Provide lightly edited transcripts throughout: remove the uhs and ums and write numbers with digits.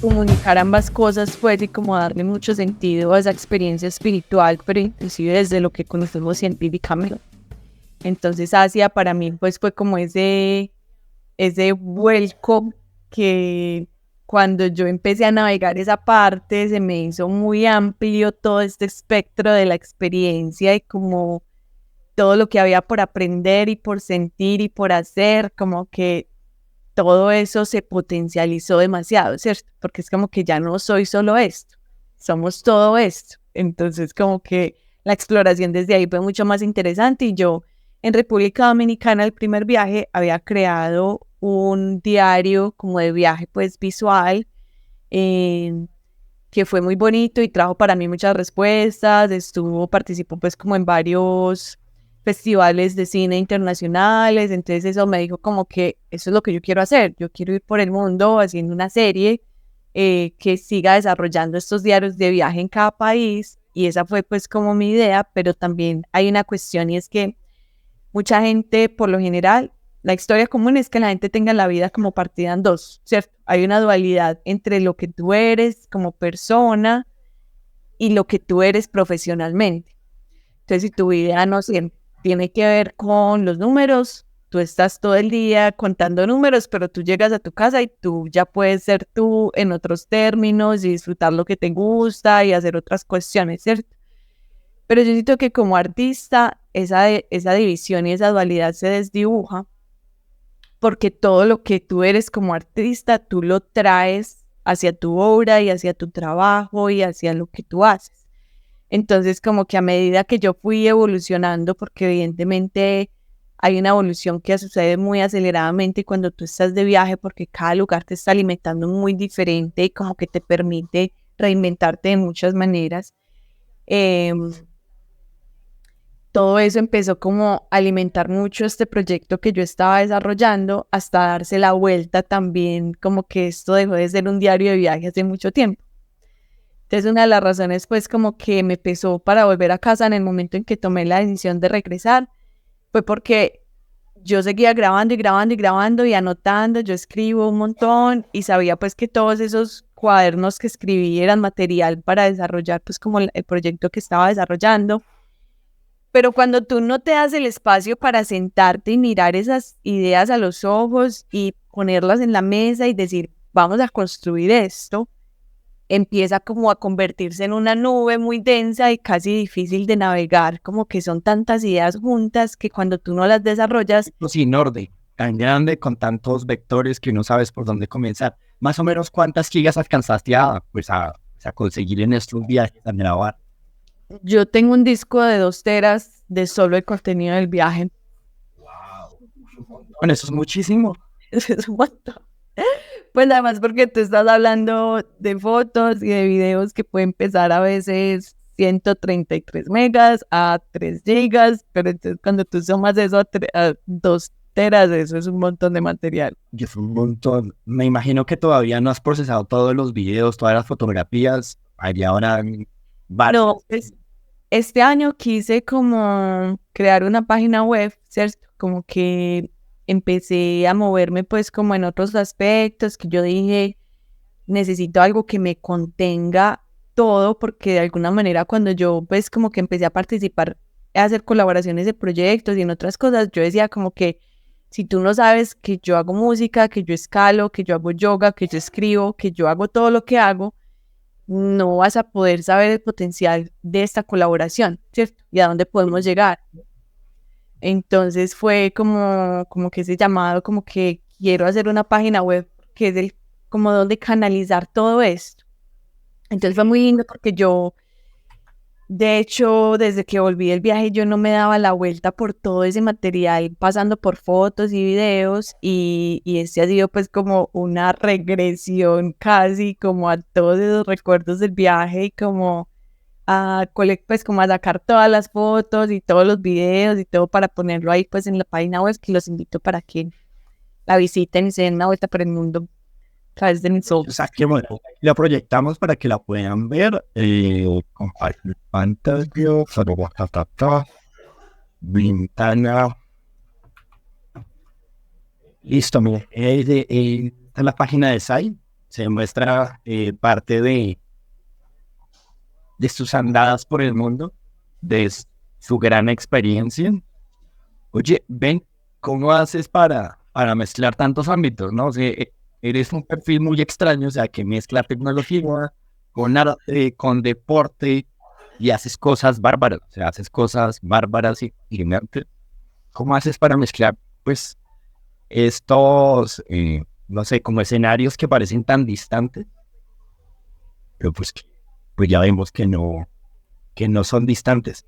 comunicar ambas cosas pues y como darle mucho sentido a esa experiencia espiritual, pero inclusive desde lo que conocemos científicamente. Entonces Asia para mí pues fue como ese vuelco que cuando yo empecé a navegar esa parte se me hizo muy amplio todo este espectro de la experiencia y como todo lo que había por aprender y por sentir y por hacer, como que todo eso se potencializó demasiado, ¿cierto? Porque es como que ya no soy solo esto, somos todo esto. Entonces como que la exploración desde ahí fue mucho más interesante y yo en República Dominicana el primer viaje había creado un diario como de viaje pues visual que fue muy bonito y trajo para mí muchas respuestas, participó pues como en varios festivales de cine internacionales, entonces eso me dijo como que eso es lo que yo quiero hacer, yo quiero ir por el mundo haciendo una serie que siga desarrollando estos diarios de viaje en cada país y esa fue pues como mi idea, pero también hay una cuestión y es que mucha gente por lo general, la historia común es que la gente tenga la vida como partida en dos, ¿cierto? Hay una dualidad entre lo que tú eres como persona y lo que tú eres profesionalmente. Entonces, si tu vida no tiene que ver con los números, tú estás todo el día contando números, pero tú llegas a tu casa y tú ya puedes ser tú en otros términos y disfrutar lo que te gusta y hacer otras cuestiones, ¿cierto? Pero yo siento que como artista esa división y esa dualidad se desdibuja porque todo lo que tú eres como artista, tú lo traes hacia tu obra y hacia tu trabajo y hacia lo que tú haces. Entonces, como que a medida que yo fui evolucionando, porque evidentemente hay una evolución que sucede muy aceleradamente cuando tú estás de viaje, porque cada lugar te está alimentando muy diferente y como que te permite reinventarte de muchas maneras. Todo eso empezó como a alimentar mucho este proyecto que yo estaba desarrollando hasta darse la vuelta también, como que esto dejó de ser un diario de viaje hace mucho tiempo. Entonces una de las razones pues como que me pesó para volver a casa en el momento en que tomé la decisión de regresar fue porque yo seguía grabando y grabando y grabando y anotando, yo escribo un montón y sabía pues que todos esos cuadernos que escribí eran material para desarrollar pues como el proyecto que estaba desarrollando. Pero cuando tú no te das el espacio para sentarte y mirar esas ideas a los ojos y ponerlas en la mesa y decir, vamos a construir esto, empieza como a convertirse en una nube muy densa y casi difícil de navegar, como que son tantas ideas juntas que cuando tú no las desarrollas. Sin orden, tan grande con tantos vectores que no sabes por dónde comenzar. Más o menos, ¿cuántas gigas alcanzaste a conseguir en estos viajes a grabar? Yo tengo un disco de 2 teras de solo el contenido del viaje. Bueno, eso es muchísimo. Es un montón. Pues además porque tú estás hablando de fotos y de videos que pueden pesar a veces 133 megas a 3 gigas, pero entonces cuando tú sumas eso a 2 teras, eso es un montón de material. Y es un montón. Me imagino que todavía no has procesado todos los videos, todas las fotografías. Hay ahora varios. No, este año quise como crear una página web, ¿cierto? Como que empecé a moverme pues como en otros aspectos que yo dije, necesito algo que me contenga todo, porque de alguna manera cuando yo pues como que empecé a participar, a hacer colaboraciones de proyectos y en otras cosas, yo decía como que si tú no sabes que yo hago música, que yo escalo, que yo hago yoga, que yo escribo, que yo hago todo lo que hago, no vas a poder saber el potencial de esta colaboración, ¿cierto? Y a dónde podemos llegar. Entonces fue como que ese llamado, como que quiero hacer una página web que es como donde canalizar todo esto. Entonces fue muy lindo porque yo, de hecho, desde que volví del viaje, yo no me daba la vuelta por todo ese material, pasando por fotos y videos, y este ha sido pues como una regresión casi como a todos esos recuerdos del viaje y como pues como a sacar todas las fotos y todos los videos y todo para ponerlo ahí pues en la página web, que los invito para que la visiten y se den una vuelta por el mundo a través de mis O ojos. sea, que bueno, la proyectamos para que la puedan ver. Compartir pantalla, ventana. Listo, mire. Esta es la página de SAI. se muestra parte de sus andadas por el mundo, de su gran experiencia. Oye, ven, ¿cómo haces para mezclar tantos ámbitos, no? O sea, eres un perfil muy extraño, o sea, que mezcla tecnología con arte, con deporte, y haces cosas bárbaras, o sea, haces cosas bárbaras y ¿cómo haces para mezclar, pues, estos, no sé, como escenarios que parecen tan distantes, pero pues ya vemos que no son distantes?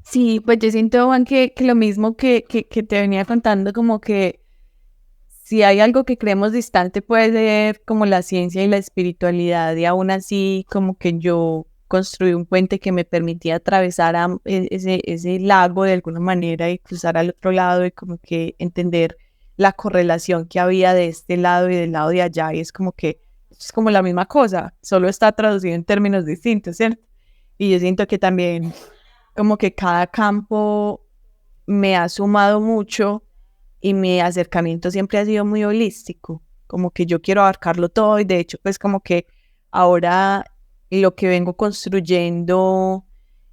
Sí, pues yo siento, Juan, que lo mismo que te venía contando, como que si hay algo que creemos distante puede ser como la ciencia y la espiritualidad, y aún así como que yo construí un puente que me permitía atravesar ese lago de alguna manera y cruzar al otro lado y como que entender la correlación que había de este lado y del lado de allá, y es como que es como la misma cosa, solo está traducido en términos distintos, ¿cierto? Y yo siento que también como que cada campo me ha sumado mucho y mi acercamiento siempre ha sido muy holístico, como que yo quiero abarcarlo todo y de hecho pues como que ahora lo que vengo construyendo,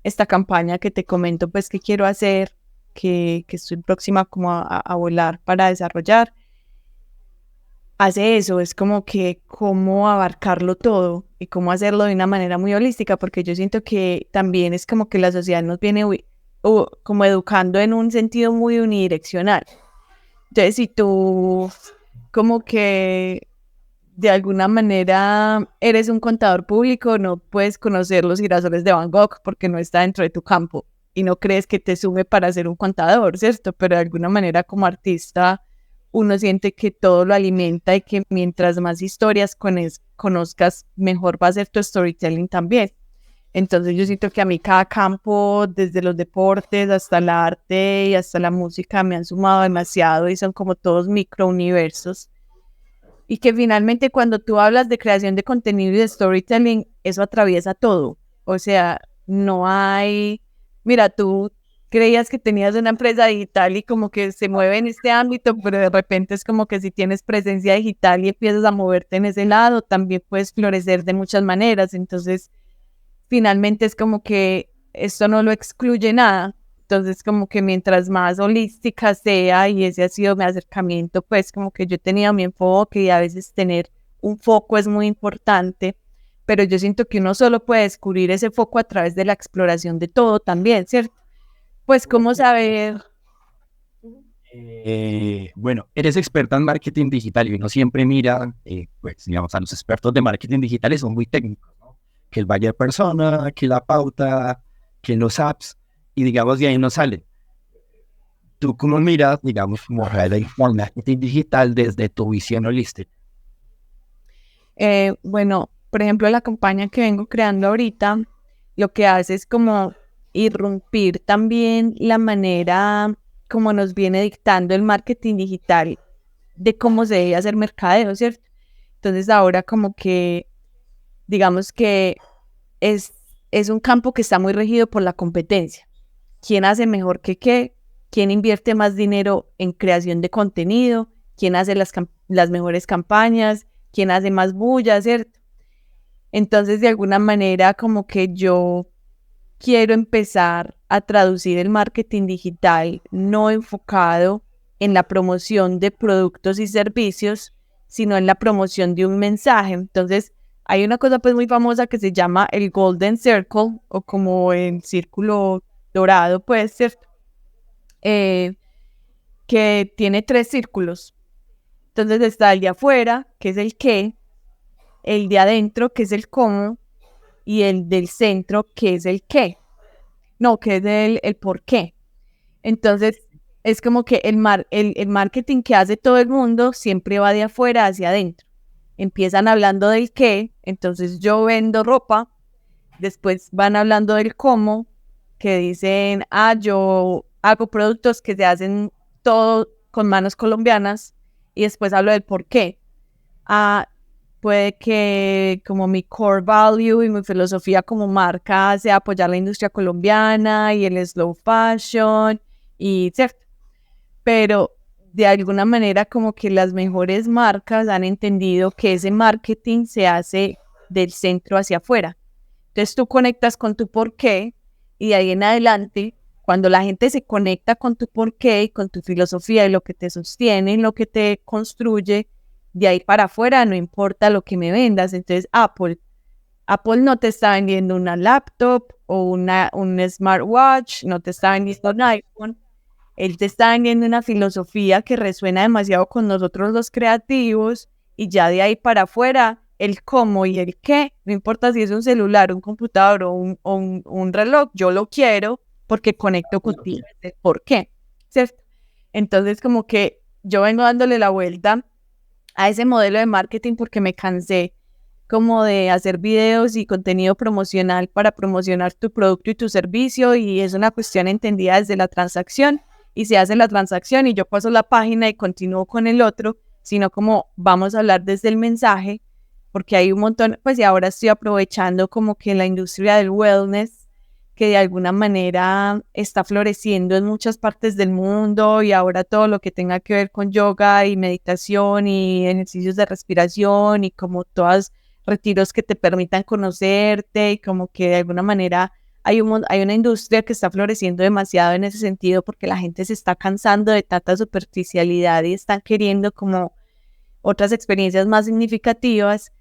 esta campaña que te comento pues que quiero hacer, que estoy próxima como a volar para desarrollar, hace eso, es como que cómo abarcarlo todo y cómo hacerlo de una manera muy holística, porque yo siento que también es como que la sociedad nos viene como educando en un sentido muy unidireccional. Entonces, si tú como que de alguna manera eres un contador público, no puedes conocer los girasoles de Van Gogh porque no está dentro de tu campo y no crees que te sume para ser un contador, ¿cierto? Pero de alguna manera como artista uno siente que todo lo alimenta y que mientras más historias conozcas, mejor va a ser tu storytelling también. Entonces yo siento que a mí cada campo, desde los deportes hasta el arte y hasta la música, me han sumado demasiado y son como todos microuniversos. Y que finalmente cuando tú hablas de creación de contenido y de storytelling, eso atraviesa todo. O sea, no hay, mira, tú creías que tenías una empresa digital y como que se mueve en este ámbito, pero de repente es como que si tienes presencia digital y empiezas a moverte en ese lado, también puedes florecer de muchas maneras. Entonces, finalmente es como que esto no lo excluye nada. Entonces, como que mientras más holística sea, y ese ha sido mi acercamiento, pues como que yo he tenido mi enfoque y a veces tener un foco es muy importante, pero yo siento que uno solo puede descubrir ese foco a través de la exploración de todo también, ¿cierto? Pues, ¿cómo saber? Bueno, eres experta en marketing digital y uno siempre mira, pues digamos, a los expertos de marketing digital son muy técnicos, ¿no? Que el buyer persona, que la pauta, que los apps, y digamos de ahí no sale. ¿Tú cómo miras, digamos, como el marketing digital desde tu visión holística? Bueno, por ejemplo, la campaña que vengo creando ahorita, lo que hace es como irrumpir también la manera como nos viene dictando el marketing digital de cómo se debe hacer mercadeo, ¿cierto? Entonces ahora como que, digamos que es un campo que está muy regido por la competencia. ¿Quién hace mejor que qué? ¿Quién invierte más dinero en creación de contenido? ¿Quién hace las mejores campañas? ¿Quién hace más bulla, cierto? Entonces, de alguna manera, como que yo quiero empezar a traducir el marketing digital no enfocado en la promoción de productos y servicios, sino en la promoción de un mensaje. Entonces, hay una cosa pues muy famosa que se llama el Golden Circle o como el círculo dorado, puede ser, que tiene tres círculos. Entonces está el de afuera, que es el qué, el de adentro, que es el cómo, y el del centro, que es el qué. No, que es el por qué. Entonces, es como que el marketing que hace todo el mundo siempre va de afuera hacia adentro. Empiezan hablando del qué, entonces yo vendo ropa, después van hablando del cómo, que dicen, yo hago productos que se hacen todo con manos colombianas, y después hablo del por qué. Ah, puede que como mi core value y mi filosofía como marca sea apoyar la industria colombiana y el slow fashion y cierto. Pero de alguna manera como que las mejores marcas han entendido que ese marketing se hace del centro hacia afuera. Entonces tú conectas con tu porqué y de ahí en adelante, cuando la gente se conecta con tu porqué y con tu filosofía y lo que te sostiene y lo que te construye, de ahí para afuera no importa lo que me vendas. Entonces Apple no te está vendiendo una laptop o un smartwatch, no te está vendiendo un iPhone. Él te está vendiendo una filosofía que resuena demasiado con nosotros los creativos y ya de ahí para afuera, el cómo y el qué, no importa si es un celular, un computador o un reloj, yo lo quiero porque conecto contigo. ¿Por qué? ¿Cierto? Entonces como que yo vengo dándole la vuelta a ese modelo de marketing porque me cansé como de hacer videos y contenido promocional para promocionar tu producto y tu servicio, y es una cuestión entendida desde la transacción, y se hace la transacción y yo paso la página y continúo con el otro, sino como vamos a hablar desde el mensaje, porque hay un montón, pues y ahora estoy aprovechando como que la industria del wellness, que de alguna manera está floreciendo en muchas partes del mundo, y ahora todo lo que tenga que ver con yoga y meditación y ejercicios de respiración y como todas retiros que te permitan conocerte, y como que de alguna manera hay una industria que está floreciendo demasiado en ese sentido porque la gente se está cansando de tanta superficialidad y están queriendo como otras experiencias más significativas.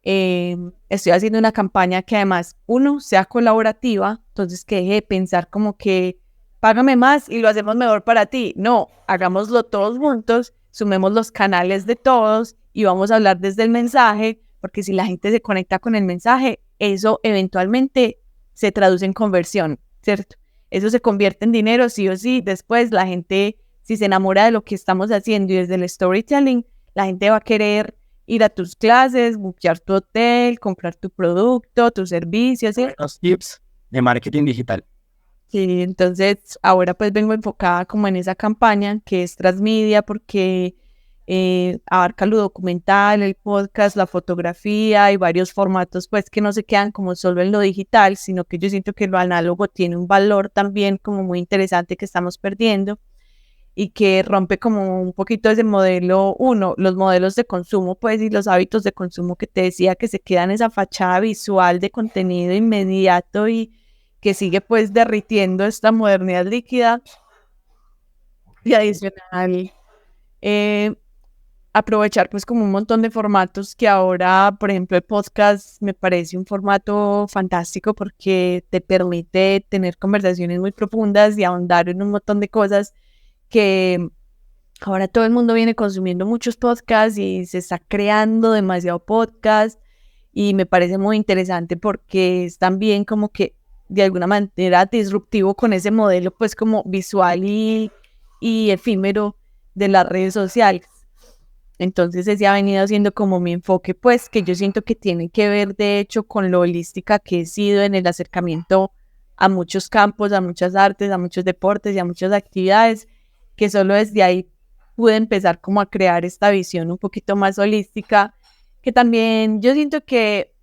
Estoy haciendo una campaña que además, uno, sea colaborativa, entonces que deje de pensar como que págame más y lo hacemos mejor para ti. No, hagámoslo todos juntos, sumemos los canales de todos y vamos a hablar desde el mensaje, porque si la gente se conecta con el mensaje, eso eventualmente se traduce en conversión, ¿cierto? Eso se convierte en dinero sí o sí. Después la gente, si se enamora de lo que estamos haciendo y desde el storytelling, la gente va a querer ir a tus clases, buquear tu hotel, comprar tu producto, tus servicios, ¿sí? Los tips de marketing digital. Sí, entonces ahora pues vengo enfocada como en esa campaña que es transmedia porque abarca lo documental, el podcast, la fotografía y varios formatos pues que no se quedan como solo en lo digital, sino que yo siento que lo análogo tiene un valor también como muy interesante que estamos perdiendo y que rompe como un poquito ese modelo, uno, los modelos de consumo pues y los hábitos de consumo que te decía que se quedan esa fachada visual de contenido inmediato y que sigue pues derritiendo esta modernidad líquida. Y adicional, aprovechar pues como un montón de formatos que ahora, por ejemplo, el podcast me parece un formato fantástico porque te permite tener conversaciones muy profundas y ahondar en un montón de cosas que ahora todo el mundo viene consumiendo muchos podcasts y se está creando demasiado podcast, y me parece muy interesante porque es también como que de alguna manera disruptivo con ese modelo pues como visual y efímero de las redes sociales. Entonces ese ha venido siendo como mi enfoque, pues que yo siento que tiene que ver de hecho con lo holística que he sido en el acercamiento a muchos campos, a muchas artes, a muchos deportes y a muchas actividades, que solo desde ahí pude empezar como a crear esta visión un poquito más holística, que también yo siento que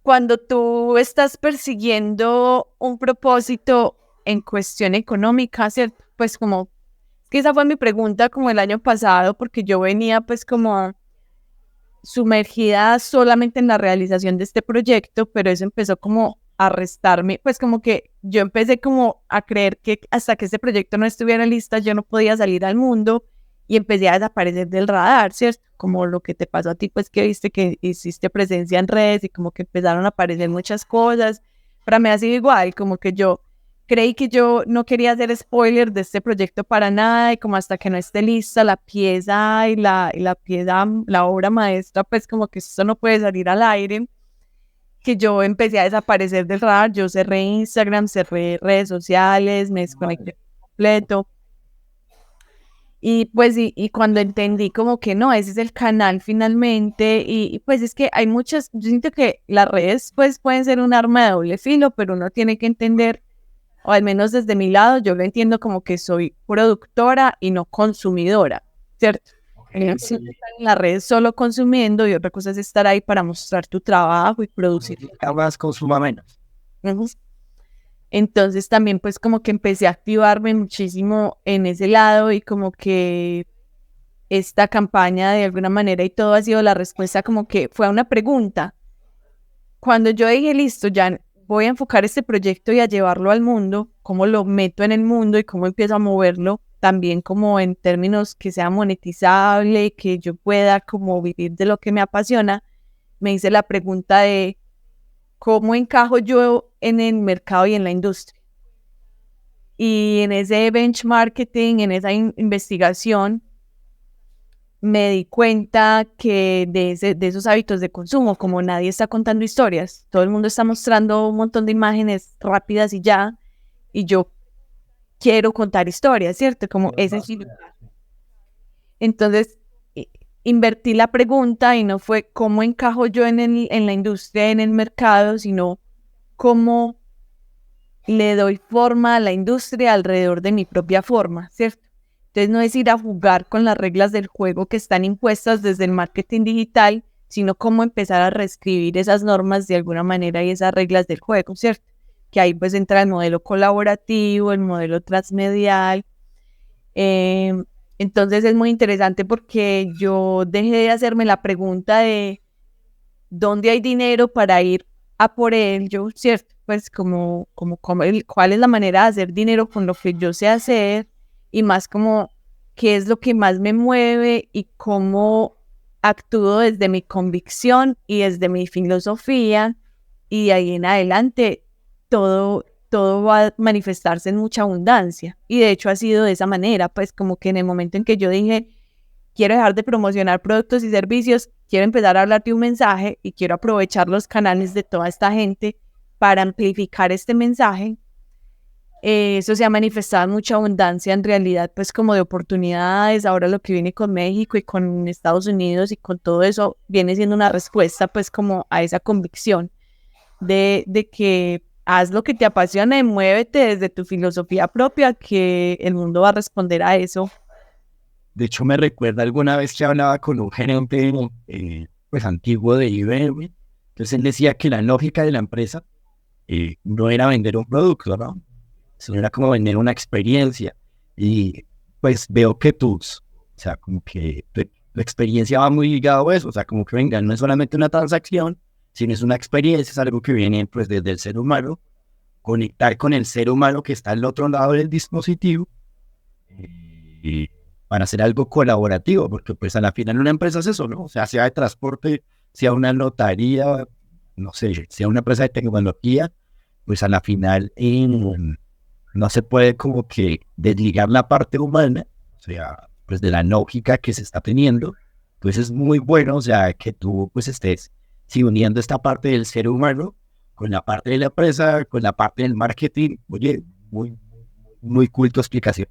cuando tú estás persiguiendo un propósito en cuestión económica, ¿cierto? Pues como que esa fue mi pregunta como el año pasado, porque yo venía pues como sumergida solamente en la realización de este proyecto, pero eso empezó como a restarme, pues como que yo empecé como a creer que hasta que este proyecto no estuviera lista yo no podía salir al mundo y empecé a desaparecer del radar, ¿cierto? Como lo que te pasó a ti, pues que viste que hiciste presencia en redes y como que empezaron a aparecer muchas cosas. Para mí ha sido igual, como que yo creí que yo no quería hacer spoiler de este proyecto para nada, y como hasta que no esté lista la pieza y la pieza, la obra maestra, pues como que esto no puede salir al aire, que yo empecé a desaparecer del radar. Yo cerré Instagram, cerré redes sociales, me desconecté completo. Y pues y cuando entendí como que no, ese es el canal finalmente, y pues es que hay muchas, yo siento que las redes pues pueden ser un arma de doble filo, pero uno tiene que entender, o al menos desde mi lado, yo lo entiendo como que soy productora y no consumidora, ¿cierto? Una cosa es estar en las redes solo consumiendo y otra cosa es estar ahí para mostrar tu trabajo y producir. Más consuma menos. Ujú. Entonces también pues como que empecé a activarme muchísimo en ese lado y como que esta campaña de alguna manera y todo ha sido la respuesta como que fue a una pregunta. Cuando yo dije, listo, ya voy a enfocar este proyecto y a llevarlo al mundo, cómo lo meto en el mundo y cómo empiezo a moverlo, también como en términos que sea monetizable, que yo pueda como vivir de lo que me apasiona, me hice la pregunta de cómo encajo yo en el mercado y en la industria. Y en ese benchmarking, en esa investigación, me di cuenta que de esos hábitos de consumo, como nadie está contando historias, todo el mundo está mostrando un montón de imágenes rápidas y ya, y yo quiero contar historias, ¿cierto? Como ese es mi lugar. Entonces, invertí la pregunta y no fue cómo encajo yo en la industria, en el mercado, sino cómo le doy forma a la industria alrededor de mi propia forma, ¿cierto? Entonces no es ir a jugar con las reglas del juego que están impuestas desde el marketing digital, sino cómo empezar a reescribir esas normas de alguna manera y esas reglas del juego, ¿cierto? Que ahí pues entra el modelo colaborativo, el modelo transmedial. Entonces es muy interesante porque yo dejé de hacerme la pregunta de dónde hay dinero para ir a por ello, ¿cierto? Pues cuál es la manera de hacer dinero con lo que yo sé hacer y más como qué es lo que más me mueve y cómo actúo desde mi convicción y desde mi filosofía y de ahí en adelante todo va a manifestarse en mucha abundancia y de hecho ha sido de esa manera, pues como que en el momento en que yo dije quiero dejar de promocionar productos y servicios, quiero empezar a hablar de un mensaje y quiero aprovechar los canales de toda esta gente para amplificar este mensaje. Eso se ha manifestado en mucha abundancia en realidad, pues como de oportunidades. Ahora lo que viene con México y con Estados Unidos y con todo eso viene siendo una respuesta pues como a esa convicción de que haz lo que te apasiona y muévete desde tu filosofía propia, que el mundo va a responder a eso. De hecho, me recuerda alguna vez que hablaba con un gerente pues antiguo de IBM. Entonces él decía que la lógica de la empresa no era vender un producto, ¿no? Sino era como vender una experiencia. Y pues veo que o sea, como que tu experiencia va muy ligado a eso. O sea, como que venga, no es solamente una transacción, sino es una experiencia, es algo que viene pues desde el ser humano, conectar con el ser humano que está al otro lado del dispositivo. Y para hacer algo colaborativo, porque pues a la final una empresa es eso, ¿no? O sea de transporte, sea una notaría, no sé, sea una empresa de tecnología, pues a la final no se puede como que desligar la parte humana, o sea, pues de la lógica que se está teniendo. Pues es muy bueno, o sea, que tú pues estés uniendo esta parte del ser humano con la parte de la empresa, con la parte del marketing. Oye, muy cool tu explicación.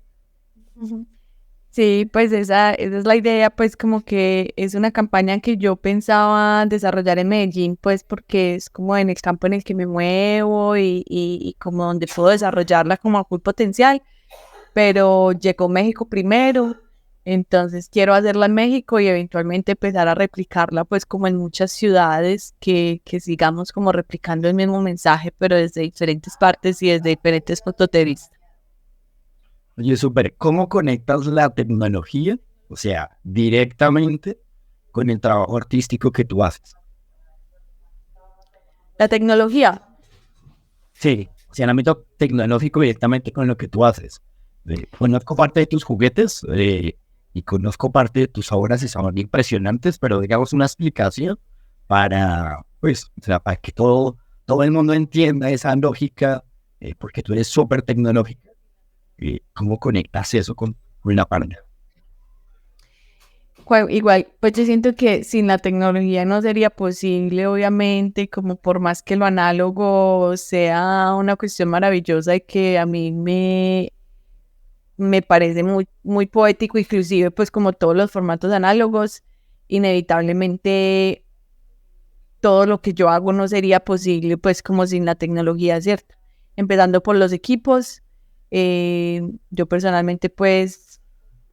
Sí, pues esa es la idea, pues como que es una campaña que yo pensaba desarrollar en Medellín, pues porque es como en el campo en el que me muevo y como donde puedo desarrollarla como a full potencial, pero llegó México primero, entonces quiero hacerla en México y eventualmente empezar a replicarla pues como en muchas ciudades que sigamos como replicando el mismo mensaje, pero desde diferentes partes y desde diferentes puntos de vista. Oye, súper, ¿cómo conectas la tecnología, o sea, directamente con el trabajo artístico que tú haces? La tecnología. Sí, o sea, el ámbito tecnológico directamente con lo que tú haces. Conozco parte de tus juguetes y conozco parte de tus obras y son impresionantes, pero digamos una explicación para, pues, o sea, para que todo el mundo entienda esa lógica, porque tú eres súper tecnológica. ¿Cómo conectas eso con la parte? Igual, pues yo siento que sin la tecnología no sería posible, obviamente, como por más que lo análogo sea una cuestión maravillosa y que a mí me parece muy poético, inclusive pues como todos los formatos análogos, inevitablemente todo lo que yo hago no sería posible pues como sin la tecnología, ¿cierto? Empezando por los equipos, yo personalmente pues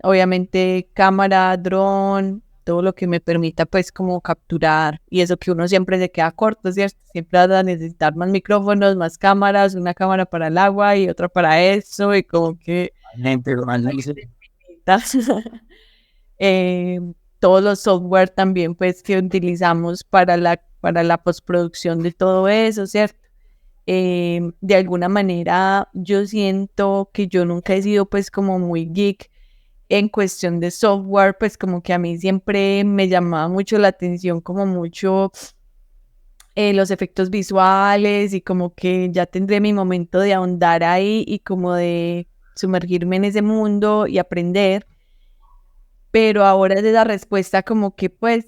obviamente cámara, dron, todo lo que me permita pues como capturar, y eso que uno siempre se queda corto, ¿cierto? Siempre vas a necesitar más micrófonos, más cámaras, una cámara para el agua y otra para eso, y como que todos los software también pues que utilizamos para la postproducción de todo eso, ¿cierto? De alguna manera yo siento que yo nunca he sido pues como muy geek en cuestión de software, pues como que a mí siempre me llamaba mucho la atención como mucho los efectos visuales, y como que ya tendré mi momento de ahondar ahí y como de sumergirme en ese mundo y aprender, pero ahora es esa respuesta como que pues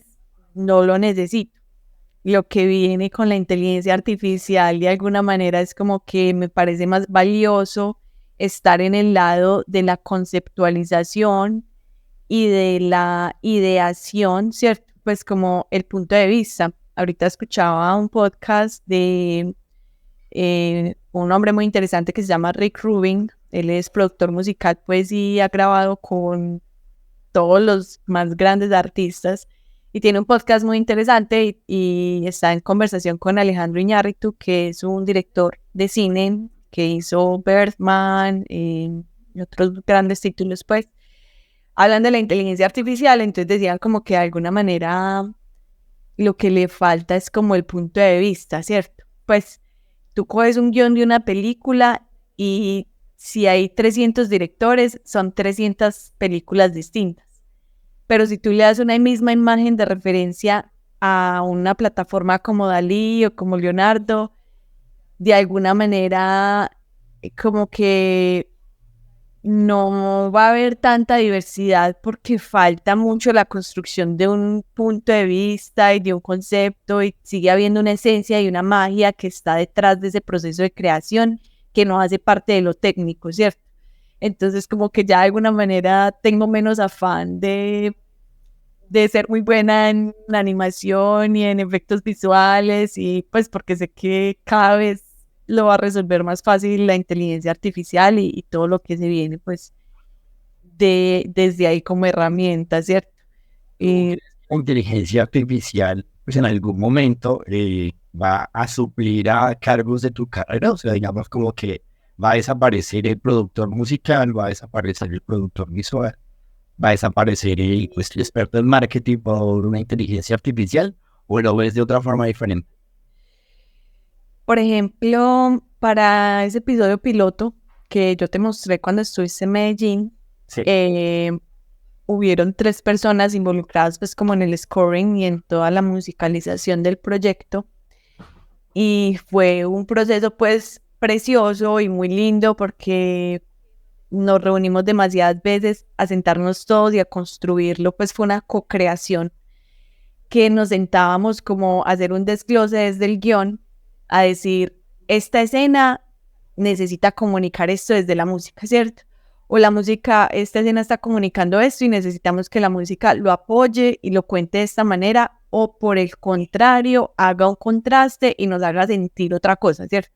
no lo necesito. Lo que viene con la inteligencia artificial de alguna manera es como que me parece más valioso estar en el lado de la conceptualización y de la ideación, ¿cierto? Pues como el punto de vista. Ahorita escuchaba un podcast de un hombre muy interesante que se llama Rick Rubin. Él es productor musical, pues, y ha grabado con todos los más grandes artistas, y tiene un podcast muy interesante y está en conversación con Alejandro Iñárritu, que es un director de cine que hizo Birdman y otros grandes títulos, pues. Hablan de la inteligencia artificial, entonces decían como que de alguna manera lo que le falta es como el punto de vista, ¿cierto? Pues tú coges un guión de una película y si hay 300 directores, son 300 películas distintas. Pero si tú le das una misma imagen de referencia a una plataforma como Dalí o como Leonardo, de alguna manera como que no va a haber tanta diversidad, porque falta mucho la construcción de un punto de vista y de un concepto, y sigue habiendo una esencia y una magia que está detrás de ese proceso de creación que no hace parte de lo técnico, ¿cierto? Entonces como que ya de alguna manera tengo menos afán de ser muy buena en la animación y en efectos visuales, y pues porque sé que cada vez lo va a resolver más fácil la inteligencia artificial y todo lo que se viene pues desde ahí como herramienta, ¿cierto? Inteligencia artificial, pues en algún momento va a suplir a cargos de tu carrera, o sea, digamos como que va a desaparecer el productor musical, va a desaparecer el productor visual, va a desaparecer el experto en marketing por una inteligencia artificial, o lo ves de otra forma diferente. Por ejemplo, para ese episodio piloto que yo te mostré cuando estuviste en Medellín, sí. Hubieron 3 personas involucradas pues como en el scoring y en toda la musicalización del proyecto, y fue un proceso pues precioso y muy lindo, porque nos reunimos demasiadas veces a sentarnos todos y a construirlo, pues fue una co-creación que nos sentábamos como a hacer un desglose desde el guión, a decir, esta escena necesita comunicar esto desde la música, ¿cierto? O la música, esta escena está comunicando esto y necesitamos que la música lo apoye y lo cuente de esta manera, o por el contrario, haga un contraste y nos haga sentir otra cosa, ¿cierto?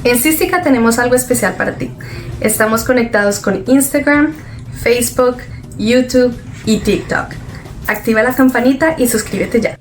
En Cística tenemos algo especial para ti. Estamos conectados con Instagram, Facebook, YouTube y TikTok. Activa la campanita y suscríbete ya.